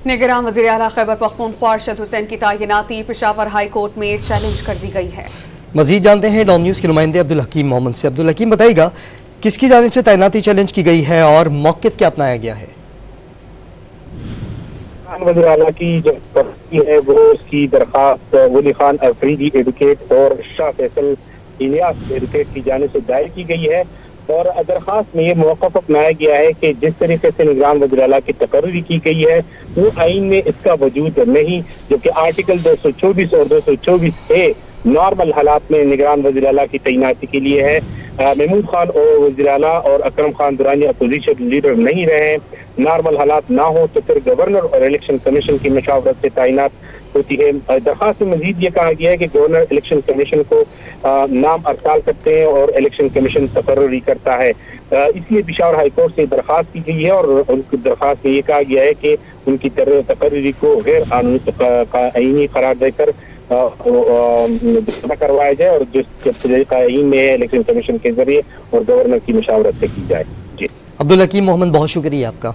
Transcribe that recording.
نگراں وزیر اعلیٰ خیبر پختونخوا ارشد حسین کی تعیناتی پشاور ہائی کورٹ میں چیلنج کر دی گئی ہے۔ مزید جانتے ہیں ڈان نیوز کے نمائندے عبدالحکیم محمد سے۔ عبدالحکیم بتائیے گا کس کی جانب سے تعیناتی چیلنج کی گئی ہے اور موقف کیا اپنایا گیا ہے؟ وزیر اعلیٰ کی جو ہے وہ اس کی درخواست ولی خان افریدی ایڈوکیٹ اور شاہ فیصل الیاس ایڈوکیٹ کی جانب سے دائر کی گئی ہے، اور درخواست میں یہ موقف اپنایا گیا ہے کہ جس طریقے سے نگران وزیر اعلیٰ کی تقرری کی گئی ہے وہ آئین میں اس کا وجود نہیں، جو کہ آرٹیکل 224 اور 224A نارمل حالات میں نگران وزیر اعلیٰ کی تعیناتی کے لیے ہے۔ محمود خان اور وزیر اعلیٰ اور اکرم خان درانی اپوزیشن لیڈر نہیں رہے، نارمل حالات نہ ہو تو پھر گورنر اور الیکشن کمیشن کی مشاورت سے تعینات ہوتی ہے۔ درخواست میں مزید یہ کہا گیا ہے کہ گورنر الیکشن کمیشن کو نام ارسال کرتے ہیں اور الیکشن کمیشن تقرری کرتا ہے، اس لیے پشاور ہائی کورٹ سے درخواست کی گئی ہے، اور ان کی درخواست میں یہ کہا گیا ہے کہ ان کی تقرری کو غیر قانونی قرار دے کر کروایا جائے، اور جس طریقہ آئین میں ہے الیکشن کمیشن کے ذریعے اور گورنر کی مشاورت سے کی جائے۔ جی عبدالحکیم محمد، بہت شکریہ آپ کا۔